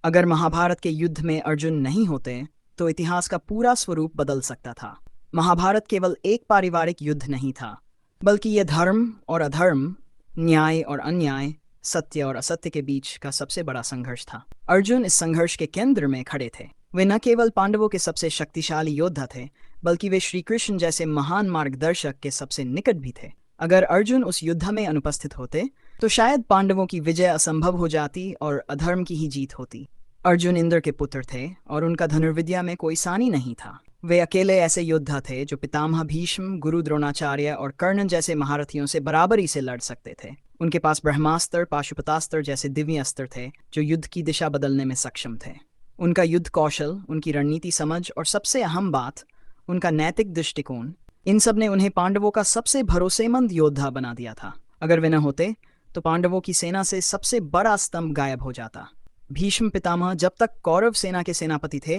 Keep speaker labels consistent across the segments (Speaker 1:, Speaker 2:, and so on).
Speaker 1: अगर महाभारत के युद्ध में अर्जुन नहीं होते तो इतिहास का पूरा स्वरूप बदल सकता था। महाभारत केवल एक पारिवारिक युद्ध नहीं था, बल्कि यह धर्म और अधर्म, न्याय और अन्याय, सत्य और असत्य के बीच का सबसे बड़ा संघर्ष था। अर्जुन इस संघर्ष के केंद्र में खड़े थे। वे न केवल पांडवों के सबसे शक्तिशाली योद्धा थे, बल्कि वे श्री कृष्ण जैसे महान मार्गदर्शक के सबसे निकट भी थे। अगर अर्जुन उस युद्ध में अनुपस्थित होते तो शायद पांडवों की विजय असंभव हो जाती और अधर्म की ही जीत होती। अर्जुन इंद्र के पुत्र थे और उनका धनुर्विद्या में कोई सानी नहीं था। वे अकेले ऐसे योद्धा थे जो पितामह भीष्म, गुरु द्रोणाचार्य और कर्ण जैसे महारथियों से बराबरी से लड़ सकते थे। उनके पास ब्रह्मास्त्र, पाशुपतास्त्र जैसे दिव्य अस्त्र थे जो युद्ध की दिशा बदलने में सक्षम थे। उनका युद्ध कौशल, उनकी रणनीति समझ और सबसे अहम बात, उनका नैतिक दृष्टिकोण, इन सब ने उन्हें पांडवों का सबसे भरोसेमंद योद्धा बना दिया था। अगर वे न होते तो पांडवों की सेना से सबसे बड़ा स्तंभ गायब हो जाता। भीष्म पितामह जब तक कौरव सेना के सेनापति थे,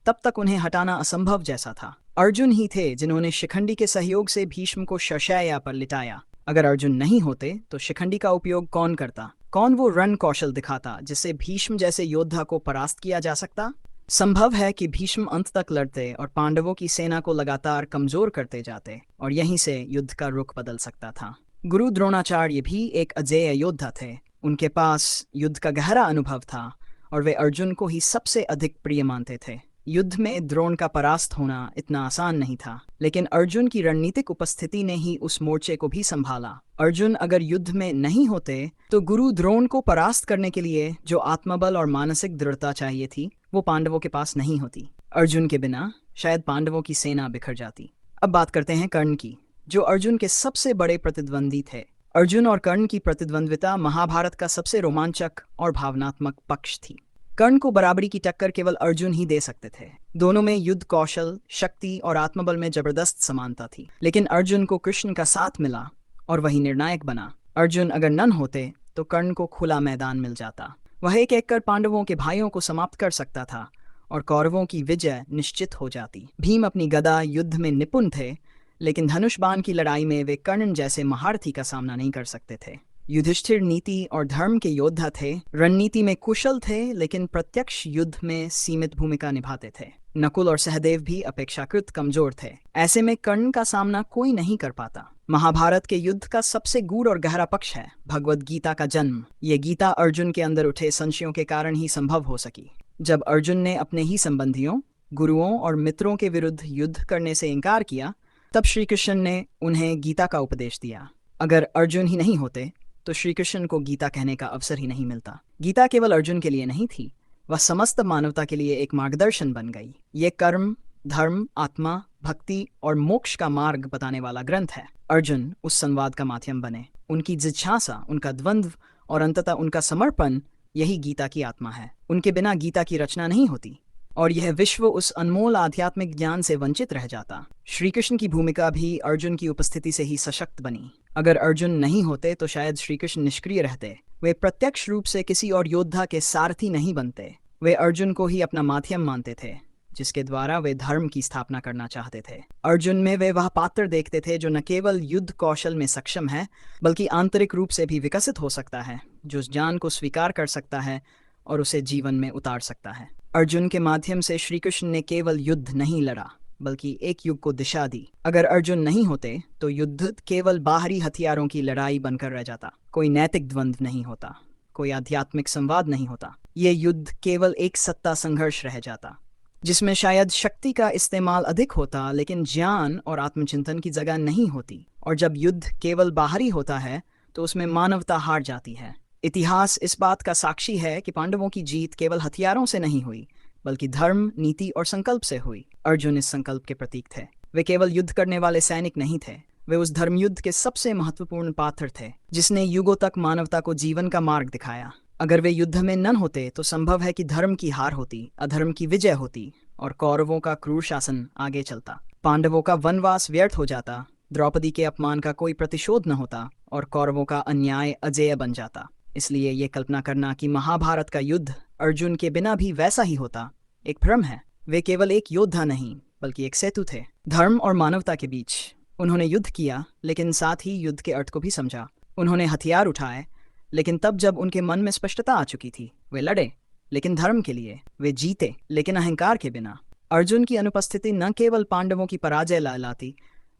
Speaker 1: तब तक उन्हें हटाना असंभव जैसा था। अर्जुन ही थे जिन्होंने शिखंडी के सहयोग से भीष्म को शरशैया पर लिटाया। अगर अर्जुन नहीं होते तो शिखंडी का उपयोग कौन करता? कौन वो रण कौशल दिखाता जिससे भीष्म जैसे योद्धा को परास्त किया जा सकता? संभव है कि भीष्म अंत तक लड़ते और पांडवों की सेना को लगातार कमजोर करते जाते, और यहीं से युद्ध का रुख बदल सकता था। गुरु द्रोणाचार्य भी एक अजेय योद्धा थे। उनके पास युद्ध का गहरा अनुभव था और वे अर्जुन को ही सबसे अधिक प्रिय मानते थे। युद्ध में द्रोण का परास्त होना इतना आसान नहीं था, लेकिन अर्जुन की रणनीतिक उपस्थिति ने ही उस मोर्चे को भी संभाला। अर्जुन अगर युद्ध में नहीं होते तो गुरु द्रोण को परास्त करने के लिए जो आत्मबल और मानसिक दृढ़ता चाहिए थी, वो पांडवों के पास नहीं होती। अर्जुन के बिना शायद पांडवों की सेना बिखर जाती। अब बात करते हैं कर्ण की, जो अर्जुन के सबसे बड़े प्रतिद्वंदी थे। अर्जुन और कर्ण की प्रतिद्वंद्विता महाभारत का सबसे रोमांचक और भावनात्मक पक्ष थी। कर्ण को बराबरी की टक्कर केवल अर्जुन ही दे सकते थे। दोनों में युद्ध कौशल, शक्ति और आत्मबल में जबरदस्त समानता थी, लेकिन अर्जुन को कृष्ण का साथ मिला और वही निर्णायक बना। अर्जुन अगर नन होते तो कर्ण को खुला मैदान मिल जाता। वह एक एक कर पांडवों के भाइयों को समाप्त कर सकता था और कौरवों की विजय निश्चित हो जाती। भीम अपनी गदा युद्ध में निपुण थे, लेकिन धनुष बाण की लड़ाई में वे कर्ण जैसे महारथी का सामना नहीं कर सकते थे। युधिष्ठिर नीति और धर्म के योद्धा थे, रणनीति में कुशल थे, लेकिन प्रत्यक्ष युद्ध में सीमित भूमिका निभाते थे। नकुल और सहदेव भी अपेक्षाकृत कमजोर थे। ऐसे में कर्ण का सामना कोई नहीं कर पाता। महाभारत के युद्ध का सबसे गूढ़ और गहरा पक्ष है भगवद गीता का जन्म। ये गीता अर्जुन के अंदर उठे संशयों के कारण ही संभव हो सकी। जब अर्जुन ने अपने ही संबंधियों, गुरुओं और मित्रों के विरुद्ध युद्ध करने से इनकार किया, तब श्री कृष्ण ने उन्हें गीता का उपदेश दिया। अगर अर्जुन ही नहीं होते तो श्री कृष्ण को गीता कहने का अवसर ही नहीं मिलता। गीता केवल अर्जुन के लिए नहीं थी, वह समस्त मानवता के लिए एक मार्गदर्शन बन गई। ये कर्म, धर्म, आत्मा, भक्ति और मोक्ष का मार्ग बताने वाला ग्रंथ है। अर्जुन उस संवाद का माध्यम बने। उनकी जिज्ञासा, उनका द्वंद्व और अंततः उनका समर्पण, यही गीता की आत्मा है। उनके बिना गीता की रचना नहीं होती और यह विश्व उस अनमोल आध्यात्मिक ज्ञान से वंचित रह जाता। श्री कृष्ण की भूमिका भी अर्जुन की उपस्थिति से ही सशक्त बनी। अगर अर्जुन नहीं होते तो शायद श्री कृष्ण निष्क्रिय रहते। वे प्रत्यक्ष रूप से किसी और योद्धा के सारथी नहीं बनते। वे अर्जुन को ही अपना माध्यम मानते थे, जिसके द्वारा वे धर्म की स्थापना करना चाहते थे। अर्जुन में वे वह पात्र देखते थे जो न केवल युद्ध कौशल में सक्षम है, बल्कि आंतरिक रूप से भी विकसित हो सकता है, जो उस ज्ञान को स्वीकार कर सकता है और उसे जीवन में उतार सकता है। अर्जुन के माध्यम से श्री कृष्ण ने केवल युद्ध नहीं लड़ा, बल्कि एक युग को दिशा दी। अगर अर्जुन नहीं होते तो युद्ध केवल बाहरी हथियारों की लड़ाई बनकर रह जाता। कोई नैतिक द्वंद्व नहीं होता, कोई आध्यात्मिक संवाद नहीं होता। ये युद्ध केवल एक सत्ता संघर्ष रह जाता, जिसमें शायद शक्ति का इस्तेमाल अधिक होता, लेकिन ज्ञान और आत्मचिंतन की जगह नहीं होती। और जब युद्ध केवल बाहरी होता है तो उसमें मानवता हार जाती है। इतिहास इस बात का साक्षी है कि पांडवों की जीत केवल हथियारों से नहीं हुई, बल्कि धर्म, नीति और संकल्प से हुई। अर्जुन इस संकल्प के प्रतीक थे। वे केवल युद्ध करने वाले सैनिक नहीं थे, वे उस धर्मयुद्ध के सबसे महत्वपूर्ण पात्र थे, जिसने युगों तक मानवता को जीवन का मार्ग दिखाया। अगर वे युद्ध में न होते तो संभव है कि धर्म की हार होती, अधर्म की विजय होती और कौरवों का क्रूर शासन आगे चलता। पांडवों का वनवास व्यर्थ हो जाता, द्रौपदी के अपमान का कोई प्रतिशोध न होता और कौरवों का अन्याय अजेय बन जाता। इसलिए ये कल्पना करना कि महाभारत का युद्ध अर्जुन के बिना भी वैसा ही होता, एक भ्रम है। वे केवल एक योद्धा नहीं, बल्कि एक सेतु थे धर्म और मानवता के बीच। उन्होंने युद्ध किया, लेकिन साथ ही युद्ध के अर्थ को भी समझा। उन्होंने हथियार उठाए, लेकिन तब जब उनके मन में स्पष्टता आ चुकी थी, वे लड़े। लेकिन धर्म के लिए। वे जीते, लेकिन अहंकार के बिना। अर्जुन की अनुपस्थिति न केवल पांडवों की पराजय लाती,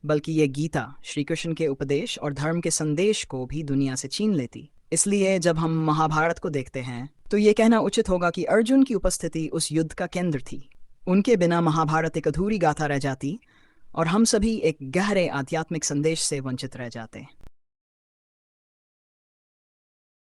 Speaker 1: बल्कि ये गीता, श्री कृष्ण के उपदेश और धर्म के संदेश को भी दुनिया से छीन लेती। इसलिए जब हम महाभारत को देखते हैं तो ये कहना उचित होगा कि अर्जुन की उपस्थिति उस युद्ध का केंद्र थी। उनके बिना महाभारत एक अधूरी गाथा रह जाती और हम सभी एक गहरे आध्यात्मिक संदेश से वंचित रह जाते।